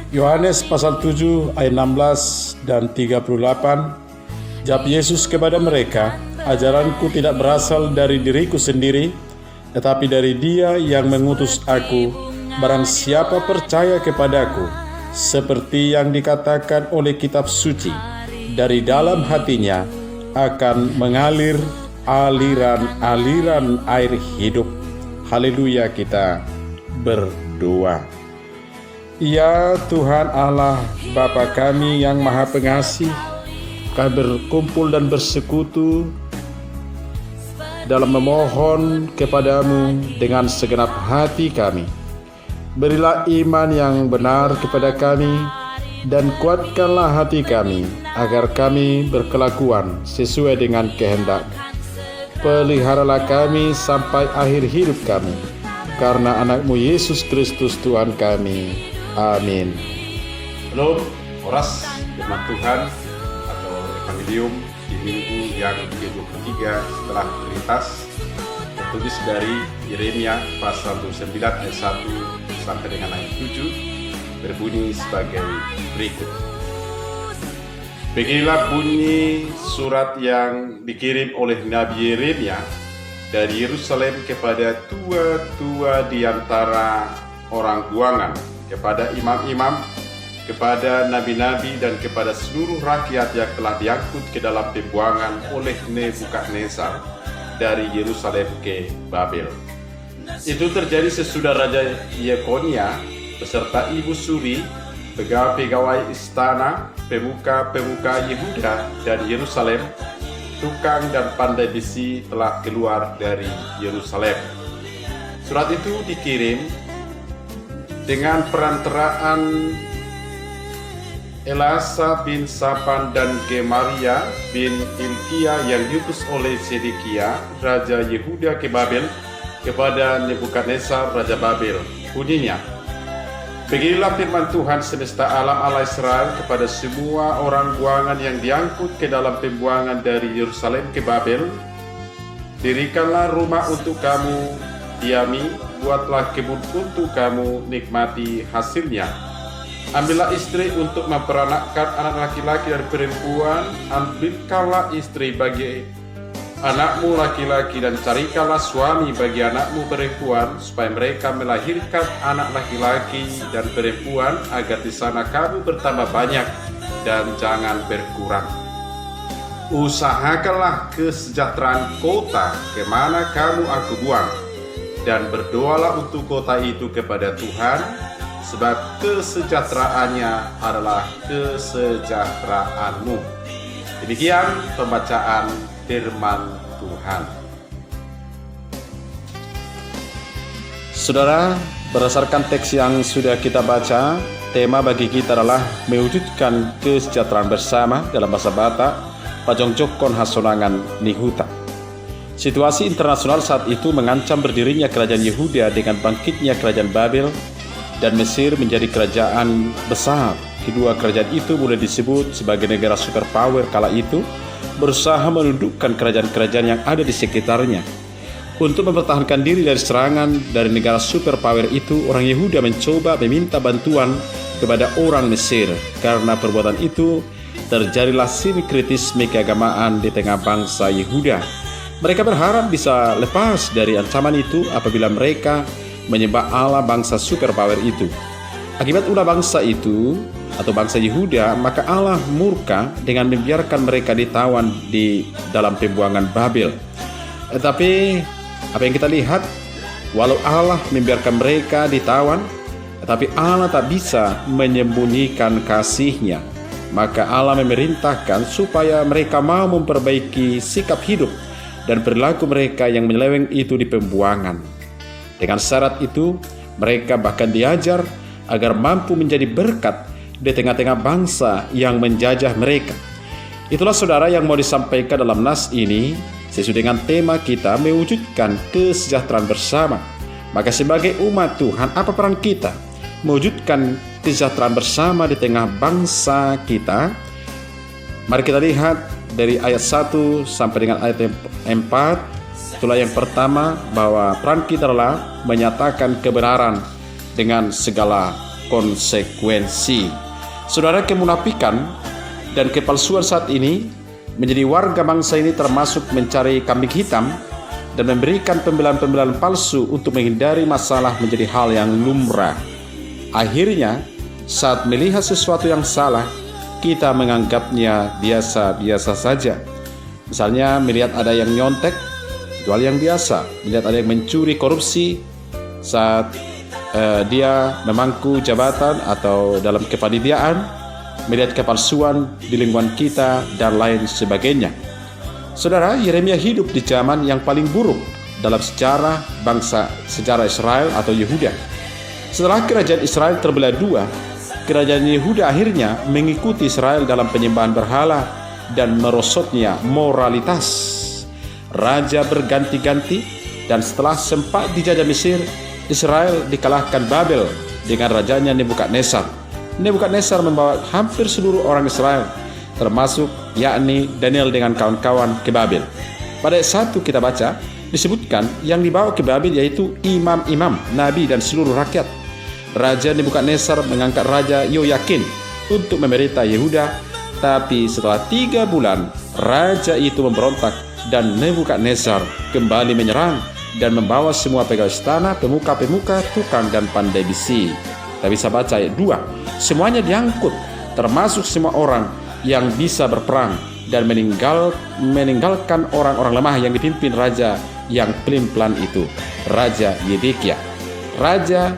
Yohanes pasal 7 ayat 16 dan 38. Jawab Yesus kepada mereka, ajaranku tidak berasal dari diriku sendiri, tetapi dari Dia yang mengutus aku. Barang siapa percaya kepadaku, seperti yang dikatakan oleh kitab suci, dari dalam hatinya akan mengalir aliran-aliran air hidup. Haleluya, kita berdoa. Ya Tuhan Allah, Bapa kami yang Maha Pengasih, kami berkumpul dan bersekutu dalam memohon kepadamu dengan segenap hati kami. Berilah iman yang benar kepada kami dan kuatkanlah hati kami agar kami berkelakuan sesuai dengan kehendak. Peliharalah kami sampai akhir hidup kami, karena anakmu Yesus Kristus Tuhan kami. Amin. Shalom, Horas firman Tuhan atau Evangelium di minggu yang ke-23 setelah Trinitas, tertulis dari Yeremia pasal 29 ayat 1 sampai dengan ayat 7, berbunyi sebagai berikut. Beginilah bunyi surat yang dikirim oleh Nabi Yeremia dari Yerusalem kepada tua-tua di antara orang buangan, kepada imam-imam, kepada nabi-nabi, dan kepada seluruh rakyat yang telah diangkut ke dalam pembuangan oleh Nebukadnezar dari Yerusalem ke Babel. Itu terjadi sesudah Raja Yekonia beserta ibu suri, pegawai-pegawai istana, pemuka-pemuka Yehuda dan Yerusalem, tukang dan pandai besi telah keluar dari Yerusalem. Surat itu dikirim dengan perantaraan Elasa bin Safan dan Gemaria bin Hilkia yang diutus oleh Sedekia, Raja Yehuda ke Babel, kepada Nebukadnezar, Raja Babel. Bunyinya, beginilah firman Tuhan semesta alam Allah Israel kepada semua orang buangan yang diangkut ke dalam pembuangan dari Yerusalem ke Babel. Dirikanlah rumah untuk kamu diami, buatlah kebun untuk kamu nikmati hasilnya. Ambillah istri untuk memperanakkan anak laki-laki dan perempuan. Ambilkanlah istri bagi anakmu laki-laki dan carikanlah suami bagi anakmu perempuan, supaya mereka melahirkan anak laki-laki dan perempuan, agar di sana kamu bertambah banyak dan jangan berkurang. Usahakanlah kesejahteraan kota kemana kamu aku buang, dan berdoalah untuk kota itu kepada Tuhan, sebab kesejahteraannya adalah kesejahteraanmu. Demikian pembacaan firman Tuhan. Saudara, berdasarkan teks yang sudah kita baca, tema bagi kita adalah mewujudkan kesejahteraan bersama dalam bahasa Batak, Pajongjokon Hasonangan Nihuta. Situasi internasional saat itu mengancam berdirinya kerajaan Yehuda dengan bangkitnya kerajaan Babel dan Mesir menjadi kerajaan besar. Kedua kerajaan itu boleh disebut sebagai negara superpower kala itu, berusaha menundukkan kerajaan-kerajaan yang ada di sekitarnya. Untuk mempertahankan diri dari serangan dari negara superpower itu, orang Yehuda mencoba meminta bantuan kepada orang Mesir. Karena perbuatan itu, terjadilah sinkretisme keagamaan di tengah bangsa Yehuda. Mereka berharap bisa lepas dari ancaman itu apabila mereka menyembah Allah bangsa superpower itu. Akibat ulah bangsa itu atau bangsa Yehuda, maka Allah murka dengan membiarkan mereka ditawan di dalam pembuangan Babel. Tetapi apa yang kita lihat, walau Allah membiarkan mereka ditawan, tetapi Allah tak bisa menyembunyikan kasih-Nya. Maka Allah memerintahkan supaya mereka mau memperbaiki sikap hidup dan perilaku mereka yang menyeleweng itu di pembuangan. Dengan syarat itu, mereka bahkan diajar agar mampu menjadi berkat di tengah-tengah bangsa yang menjajah mereka. Itulah saudara yang mau disampaikan dalam nas ini, sesuai dengan tema kita mewujudkan kesejahteraan bersama. Maka sebagai umat Tuhan, apa peran kita mewujudkan kesejahteraan bersama di tengah bangsa kita? Mari kita lihat dari ayat 1 sampai dengan ayat 4. Itulah yang pertama, bahwa peran kita adalah menyatakan kebenaran dengan segala konsekuensi. Saudara, kemunafikan dan kepalsuan saat ini menjadi warga bangsa ini termasuk mencari kambing hitam dan memberikan pembelaan-pembelaan palsu untuk menghindari masalah menjadi hal yang lumrah. Akhirnya, saat melihat sesuatu yang salah, kita menganggapnya biasa-biasa saja. Misalnya melihat ada yang nyontek, itu hal yang biasa. Melihat ada yang mencuri, korupsi saat dia memangku jabatan atau dalam kepanitiaan, melihat kepalsuan di lingkungan kita dan lain sebagainya. Saudara, Yeremia hidup di zaman yang paling buruk dalam sejarah Israel atau Yehuda. Setelah kerajaan Israel terbelah dua, kerajaan Yehuda akhirnya mengikuti Israel dalam penyembahan berhala dan merosotnya moralitas. Raja berganti-ganti, dan setelah sempat dijajah Mesir, Israel dikalahkan Babel dengan rajanya Nebukadnezar. Nebukadnezar membawa hampir seluruh orang Israel, termasuk yakni Daniel dengan kawan-kawan ke Babel. Pada ayat 1 kita baca, disebutkan yang dibawa ke Babel yaitu imam-imam, nabi dan seluruh rakyat. Raja Nebukadnezar mengangkat Raja Yoyakin untuk memerintah Yehuda, tapi setelah 3 bulan raja itu memberontak dan Nebukadnezar kembali menyerang dan membawa semua pegawai istana, pemuka-pemuka, tukang dan pandai bisi. Kita bisa baca ayat 2, semuanya diangkut, termasuk semua orang yang bisa berperang, dan meninggalkan orang-orang lemah yang dipimpin raja yang pelin-pelan itu, Raja Yedekia. Raja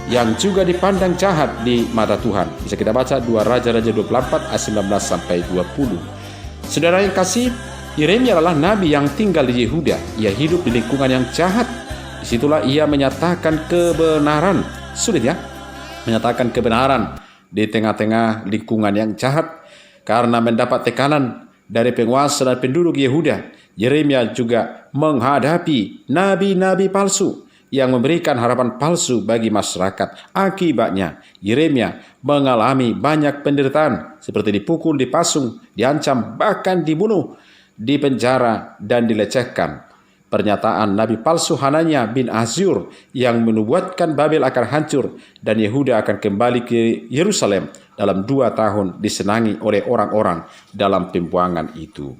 yang juga dipandang jahat di mata Tuhan. Bisa kita baca 2 Raja-Raja 24 ayat 19 sampai 20. Saudara yang kasih, Yeremia adalah nabi yang tinggal di Yehuda. Ia hidup di lingkungan yang jahat. Disitulah ia menyatakan kebenaran. Sulit ya, menyatakan kebenaran di tengah-tengah lingkungan yang jahat. Karena mendapat tekanan dari penguasa dan penduduk Yehuda, Yeremia juga menghadapi nabi-nabi palsu yang memberikan harapan palsu bagi masyarakat. Akibatnya, Yeremia mengalami banyak penderitaan seperti dipukul, dipasung, diancam, bahkan dibunuh, dipenjara, dan dilecehkan. Pernyataan nabi palsu Hananya bin Azur yang menubuatkan Babel akan hancur dan Yehuda akan kembali ke Yerusalem dalam 2 tahun disenangi oleh orang-orang dalam pembuangan itu.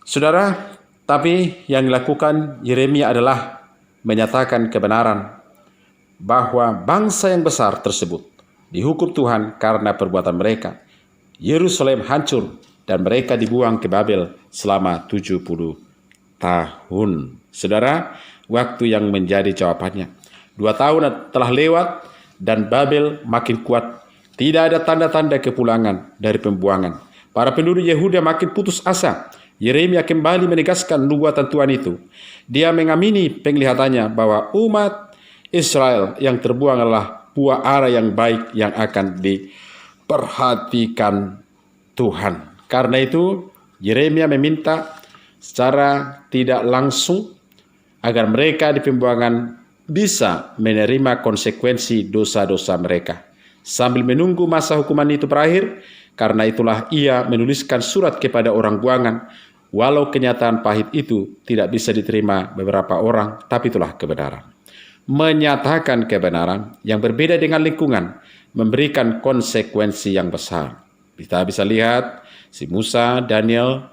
Saudara, tapi yang dilakukan Yeremia adalah menyatakan kebenaran bahwa bangsa yang besar tersebut dihukum Tuhan karena perbuatan mereka. Yerusalem hancur dan mereka dibuang ke Babel selama 70 tahun. Saudara, waktu yang menjadi jawabannya. 2 tahun telah lewat dan Babel makin kuat. Tidak ada tanda-tanda kepulangan dari pembuangan. Para penduduk Yehuda makin putus asa. Yeremia kembali menegaskan nubuatan Tuhan itu. Dia mengamini penglihatannya bahwa umat Israel yang terbuang adalah buah ara yang baik yang akan diperhatikan Tuhan. Karena itu, Yeremia meminta secara tidak langsung agar mereka di pembuangan bisa menerima konsekuensi dosa-dosa mereka. Sambil menunggu masa hukuman itu berakhir, karena itulah ia menuliskan surat kepada orang buangan, walau kenyataan pahit itu tidak bisa diterima beberapa orang, tapi itulah kebenaran. Menyatakan kebenaran yang berbeda dengan lingkungan, memberikan konsekuensi yang besar. Kita bisa lihat si Musa, Daniel,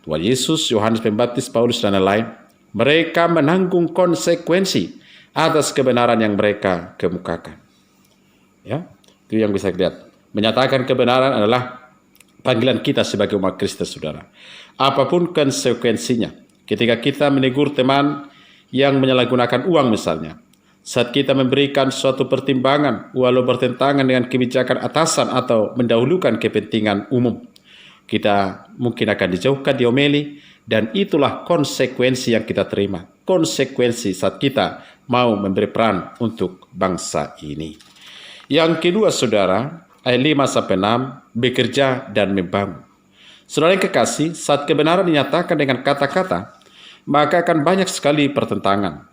Tuhan Yesus, Yohanes Pembaptis, Paulus, dan lain-lain. Mereka menanggung konsekuensi atas kebenaran yang mereka kemukakan. Ya, itu yang bisa dilihat. Menyatakan kebenaran adalah panggilan kita sebagai umat Kristus, saudara. Apapun konsekuensinya, ketika kita menegur teman yang menyalahgunakan uang misalnya, saat kita memberikan suatu pertimbangan walau bertentangan dengan kebijakan atasan atau mendahulukan kepentingan umum, kita mungkin akan dijauhkan, diomeli, dan itulah konsekuensi yang kita terima. Konsekuensi saat kita mau memberi peran untuk bangsa ini. Yang kedua, saudara, ayat 5-6, bekerja dan membangun. Saudara yang kekasih, saat kebenaran dinyatakan dengan kata-kata, maka akan banyak sekali pertentangan.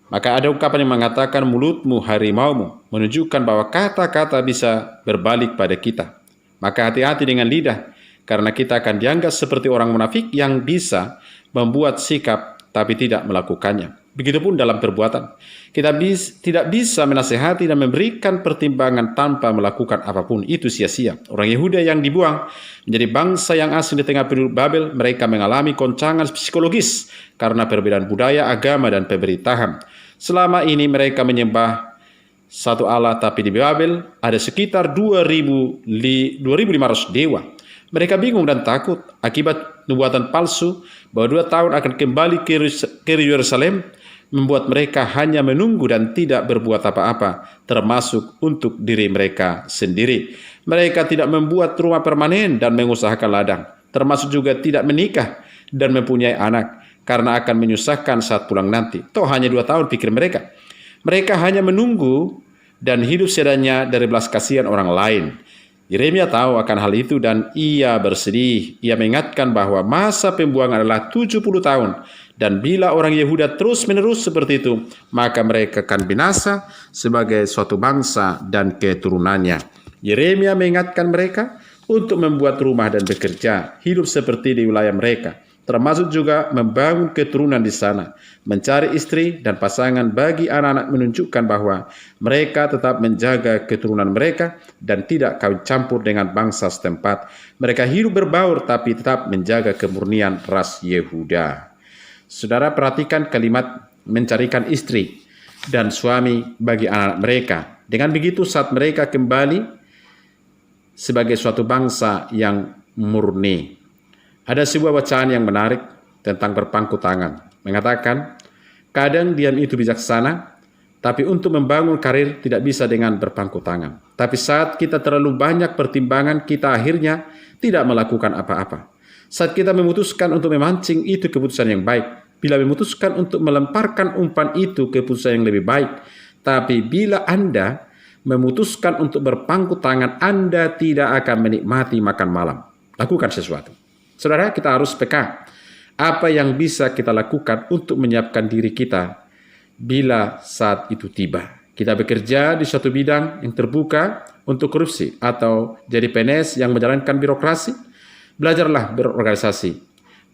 Maka ada ungkapan yang mengatakan mulutmu harimaumu, menunjukkan bahwa kata-kata bisa berbalik pada kita. Maka hati-hati dengan lidah, karena kita akan dianggap seperti orang munafik yang bisa membuat sikap tapi tidak melakukannya. Begitupun dalam perbuatan. Kita tidak bisa menasehati dan memberikan pertimbangan tanpa melakukan apapun. Itu sia-sia. Orang Yehuda yang dibuang menjadi bangsa yang asing di tengah penduduk Babel, mereka mengalami goncangan psikologis karena perbedaan budaya, agama, dan pemerintahan. Selama ini mereka menyembah satu Allah, tapi di Babel ada sekitar 2.500 dewa. Mereka bingung dan takut akibat nubuatan palsu bahwa 2 tahun akan kembali ke Yerusalem, membuat mereka hanya menunggu dan tidak berbuat apa-apa, termasuk untuk diri mereka sendiri. Mereka tidak membuat rumah permanen dan mengusahakan ladang, termasuk juga tidak menikah dan mempunyai anak, karena akan menyusahkan saat pulang nanti. Toh hanya 2 tahun pikir mereka. Mereka hanya menunggu dan hidup seadanya dari belas kasihan orang lain. Yeremia tahu akan hal itu dan ia bersedih. Ia mengingatkan bahwa masa pembuangan adalah 70 tahun. Dan bila orang Yehuda terus-menerus seperti itu, maka mereka akan binasa sebagai suatu bangsa dan keturunannya. Yeremia mengingatkan mereka untuk membuat rumah dan bekerja, hidup seperti di wilayah mereka, termasuk juga membangun keturunan di sana, mencari istri dan pasangan bagi anak-anak, menunjukkan bahwa mereka tetap menjaga keturunan mereka dan tidak kawin campur dengan bangsa setempat. Mereka hidup berbaur tapi tetap menjaga kemurnian ras Yehuda. Saudara, perhatikan kalimat mencarikan istri dan suami bagi anak mereka. Dengan begitu saat mereka kembali sebagai suatu bangsa yang murni. Ada sebuah bacaan yang menarik tentang berpangku tangan. Mengatakan, kadang diam itu bijaksana, tapi untuk membangun karir tidak bisa dengan berpangku tangan. Tapi saat kita terlalu banyak pertimbangan, kita akhirnya tidak melakukan apa-apa. Saat kita memutuskan untuk memancing, itu keputusan yang baik. Bila memutuskan untuk melemparkan umpan, itu keputusan yang lebih baik. Tapi bila Anda memutuskan untuk berpangku tangan, Anda tidak akan menikmati makan malam. Lakukan sesuatu. Saudara, kita harus peka. Apa yang bisa kita lakukan untuk menyiapkan diri kita bila saat itu tiba? Kita bekerja di suatu bidang yang terbuka untuk korupsi atau jadi PNS yang menjalankan birokrasi. Belajarlah berorganisasi,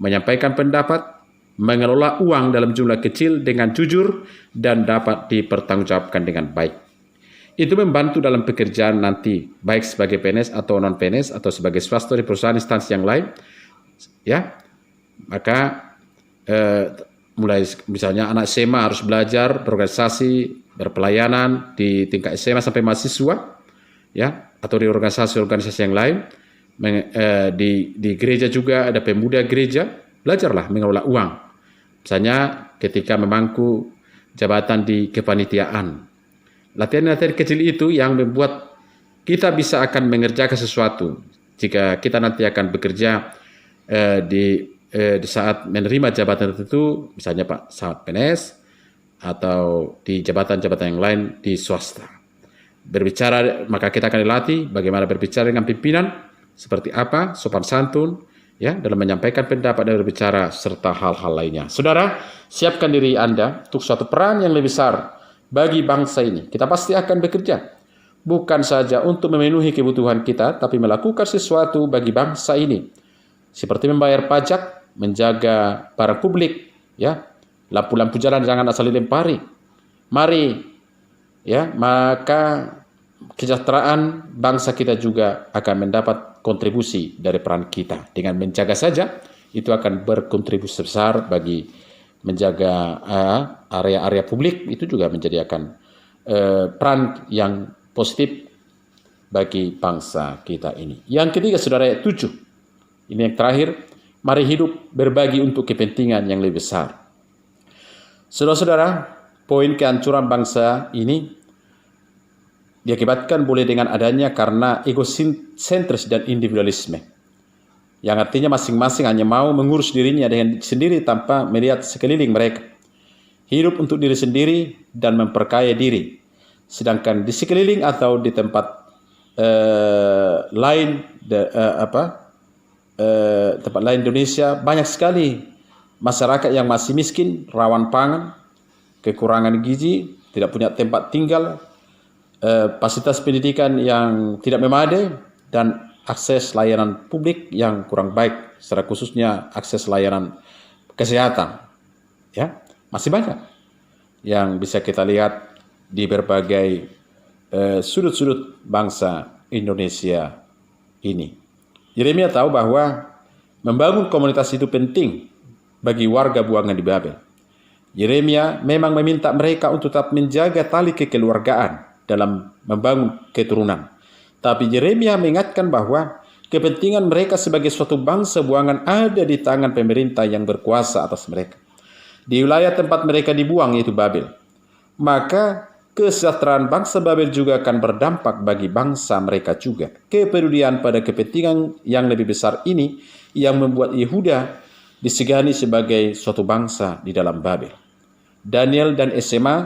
menyampaikan pendapat, mengelola uang dalam jumlah kecil dengan jujur dan dapat dipertanggungjawabkan dengan baik. Itu membantu dalam pekerjaan nanti, baik sebagai PNS atau non-PNS atau sebagai swasta di perusahaan instansi yang lain. Ya, maka mulai misalnya anak SMA harus belajar berorganisasi, berpelayanan di tingkat SMA sampai mahasiswa, ya, atau di organisasi-organisasi yang lain. Di gereja juga ada pemuda gereja, belajarlah mengelola uang. Misalnya ketika memangku jabatan di kepanitiaan. Latihan-latihan kecil itu yang membuat kita bisa akan mengerjakan sesuatu. Jika kita nanti akan bekerja di saat menerima jabatan tertentu, misalnya saat PNS atau di jabatan-jabatan yang lain di swasta. Berbicara, maka kita akan dilatih bagaimana berbicara dengan pimpinan, seperti apa, sopan santun, ya, dalam menyampaikan pendapat dan berbicara, serta hal-hal lainnya. Saudara, siapkan diri Anda untuk suatu peran yang lebih besar bagi bangsa ini. Kita pasti akan bekerja, bukan saja untuk memenuhi kebutuhan kita, tapi melakukan sesuatu bagi bangsa ini. Seperti membayar pajak, menjaga barang publik, ya, lampu-lampu jalan jangan asal dilempari. Mari, ya, maka kesejahteraan bangsa kita juga akan mendapat kontribusi dari peran kita. Dengan menjaga saja, itu akan berkontribusi besar bagi menjaga area-area publik. Itu juga menjadi akan peran yang positif bagi bangsa kita ini. Yang ketiga, saudara, 7. Ini yang terakhir, mari hidup berbagi untuk kepentingan yang lebih besar. Saudara-saudara, poin kehancuran bangsa ini diakibatkan boleh dengan adanya karena egosentris dan individualisme, yang artinya masing-masing hanya mau mengurus dirinya dengan sendiri tanpa melihat sekeliling mereka. Hidup untuk diri sendiri dan memperkaya diri. Sedangkan di sekeliling atau di tempat lain, tempat lain Indonesia, banyak sekali masyarakat yang masih miskin, rawan pangan, kekurangan gizi, tidak punya tempat tinggal, fasilitas pendidikan yang tidak memadai, dan akses layanan publik yang kurang baik, secara khususnya akses layanan kesehatan. Ya, masih banyak. yang bisa kita lihat di berbagai sudut-sudut bangsa Indonesia ini. Yeremia tahu bahwa membangun komunitas itu penting bagi warga buangan di Babel. Yeremia memang meminta mereka untuk tetap menjaga tali kekeluargaan dalam membangun keturunan. Tapi Yeremia mengingatkan bahwa kepentingan mereka sebagai suatu bangsa buangan ada di tangan pemerintah yang berkuasa atas mereka. Di wilayah tempat mereka dibuang, yaitu Babel. Maka kesejahteraan bangsa Babel juga akan berdampak bagi bangsa mereka juga. Kepedulian pada kepentingan yang lebih besar ini yang membuat Yehuda disegani sebagai suatu bangsa di dalam Babel. Daniel dan SMA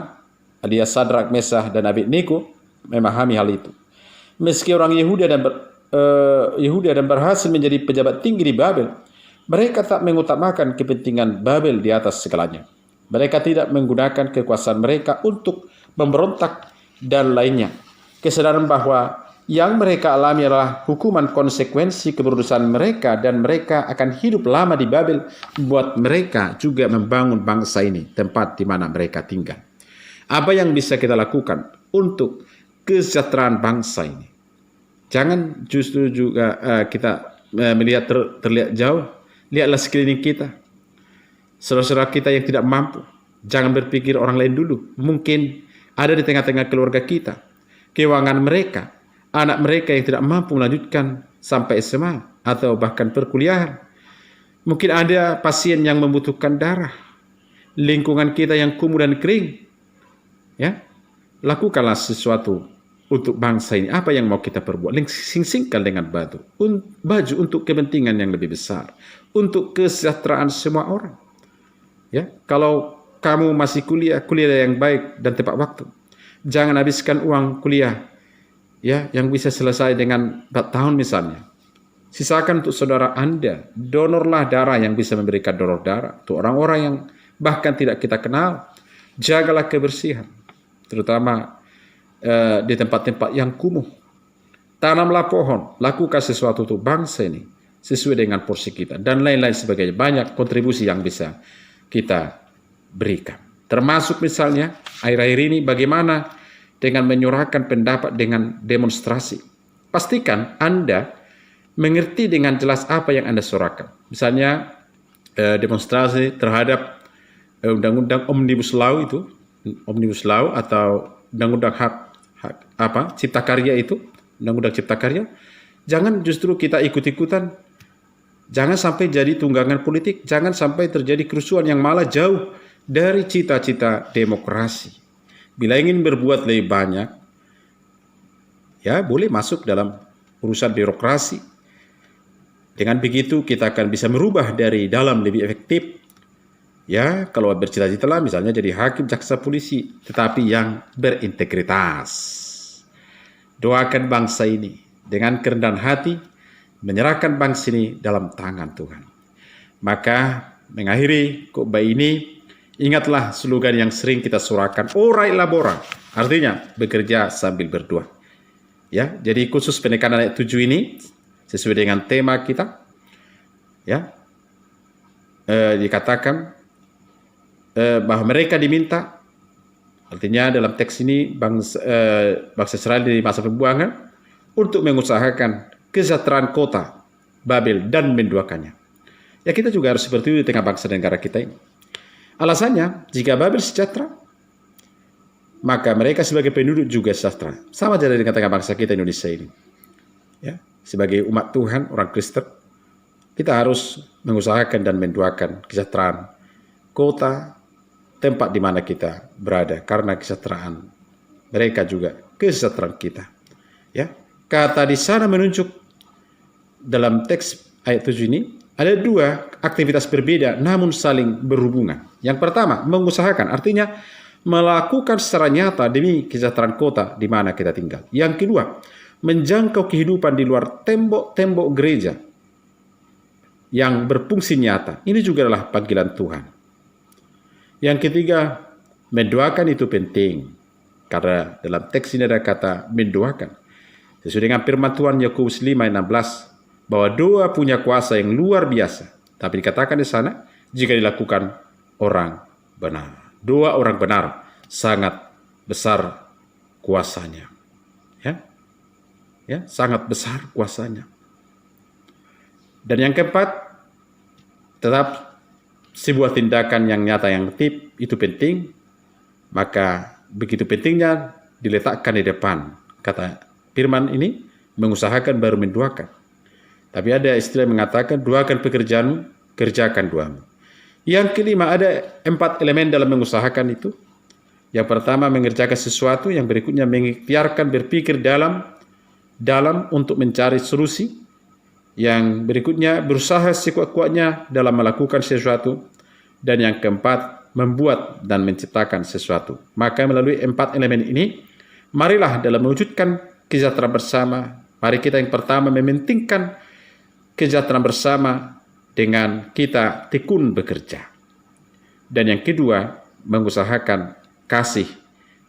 alias Sadrak, Mesah, dan Abednego memahami hal itu. Meski orang Yehuda dan berhasil menjadi pejabat tinggi di Babel, mereka tak mengutamakan kepentingan Babel di atas segalanya. Mereka tidak menggunakan kekuasaan mereka untuk memberontak dan lainnya. Kesadaran bahwa yang mereka alami adalah hukuman konsekuensi keputusan mereka dan mereka akan hidup lama di Babel membuat mereka juga membangun bangsa ini, tempat di mana mereka tinggal. Apa yang bisa kita lakukan untuk kesejahteraan bangsa ini? Jangan justru juga kita melihat terlihat jauh. Lihatlah sekeliling kita. Saudara-saudara kita yang tidak mampu. Jangan berpikir orang lain dulu. Mungkin ada di tengah-tengah keluarga kita. Keuangan mereka, anak mereka yang tidak mampu melanjutkan sampai SMA atau bahkan perkuliahan. Mungkin ada pasien yang membutuhkan darah. Lingkungan kita yang kumuh dan kering. Ya, lakukanlah sesuatu untuk bangsa ini. Apa yang mau kita perbuat? Sing-singkan dengan baju untuk kepentingan yang lebih besar, untuk kesejahteraan semua orang. Ya, kalau kamu masih kuliah yang baik dan tepat waktu. Jangan habiskan uang kuliah ya yang bisa selesai dengan 4 tahun misalnya. Sisakan untuk saudara Anda. Donorlah darah yang bisa memberikan donor darah untuk orang-orang yang bahkan tidak kita kenal. Jagalah kebersihan, terutama di tempat-tempat yang kumuh. Tanamlah pohon, lakukan sesuatu untuk bangsa ini sesuai dengan porsi kita dan lain-lain sebagainya. Banyak kontribusi yang bisa kita berikan. Termasuk misalnya akhir-akhir ini bagaimana dengan menyuarakan pendapat dengan demonstrasi. Pastikan Anda mengerti dengan jelas apa yang Anda suarakan. Misalnya demonstrasi terhadap undang-undang Omnibus Law itu, Omnibus Law atau undang-undang Cipta Karya itu, undang-undang Cipta Karya. Jangan justru kita ikut-ikutan. Jangan sampai jadi tunggangan politik, jangan sampai terjadi kerusuhan yang malah jauh dari cita-cita demokrasi. Bila ingin berbuat lebih banyak, ya boleh masuk dalam urusan birokrasi. Dengan begitu kita akan bisa merubah dari dalam lebih efektif. Ya, kalau bercita-cita lah misalnya jadi hakim, jaksa, polisi, tetapi yang berintegritas. Doakan bangsa ini dengan kerendahan hati, menyerahkan bangsa ini dalam tangan Tuhan. Maka mengakhiri khotbah ini, ingatlah slogan yang sering kita suarakan, ora labora, artinya bekerja sambil berdoa. Ya, jadi khusus penekanan ayat 7 ini sesuai dengan tema kita. Ya, dikatakan bahwa mereka diminta, artinya dalam teks ini bangsa Israel di masa pembuangan untuk mengusahakan kesejahteraan kota Babel dan mendoakannya. Ya, kita juga harus seperti itu di tengah bangsa dan negara kita ini. Alasannya, jika Babel sejahtera, maka mereka sebagai penduduk juga sejahtera. Sama jadi dengan tengah bangsa kita Indonesia ini. Ya, sebagai umat Tuhan, orang Kristen, kita harus mengusahakan dan mendoakan kesejahteraan kota, tempat di mana kita berada, karena kesejahteraan mereka juga kesejahteraan kita. Ya, kata di sana menunjuk dalam teks ayat 7 ini ada 2 aktivitas berbeda namun saling berhubungan. Yang pertama, mengusahakan, artinya melakukan secara nyata demi kesejahteraan kota di mana kita tinggal. Yang kedua, menjangkau kehidupan di luar tembok-tembok gereja yang berfungsi nyata. Ini juga adalah panggilan Tuhan. Yang ketiga, mendoakan itu penting. Karena dalam teks ini ada kata mendoakan. Sesuai dengan firman Tuhan Yakobus 5:16 bahwa doa punya kuasa yang luar biasa. Tapi dikatakan di sana jika dilakukan orang benar. Doa orang benar sangat besar kuasanya. Ya, sangat besar kuasanya. Dan yang keempat, tetap sebuah tindakan yang nyata yang aktif itu penting, maka begitu pentingnya diletakkan di depan. Kata firman ini, mengusahakan baru menduakan. Tapi ada istilah mengatakan, duakan pekerjaanmu, kerjakan doamu. Yang kelima, ada 4 elemen dalam mengusahakan itu. Yang pertama, mengerjakan sesuatu. Yang berikutnya, mengikhtiarkan berpikir dalam untuk mencari solusi. Yang berikutnya, berusaha sekuat-kuatnya dalam melakukan sesuatu. Dan yang keempat, membuat dan menciptakan sesuatu. Maka melalui 4 elemen ini, marilah dalam mewujudkan kesejahteraan bersama, mari kita yang pertama mementingkan kesejahteraan bersama dengan kita tekun bekerja. Dan yang kedua, mengusahakan kasih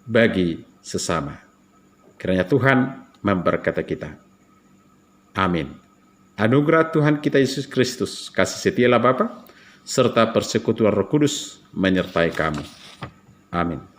bagi sesama. Kiranya Tuhan memberkati kita. Amin. Anugerah Tuhan kita Yesus Kristus, kasih setia Allah Bapa, serta persekutuan Roh Kudus menyertai kamu. Amin.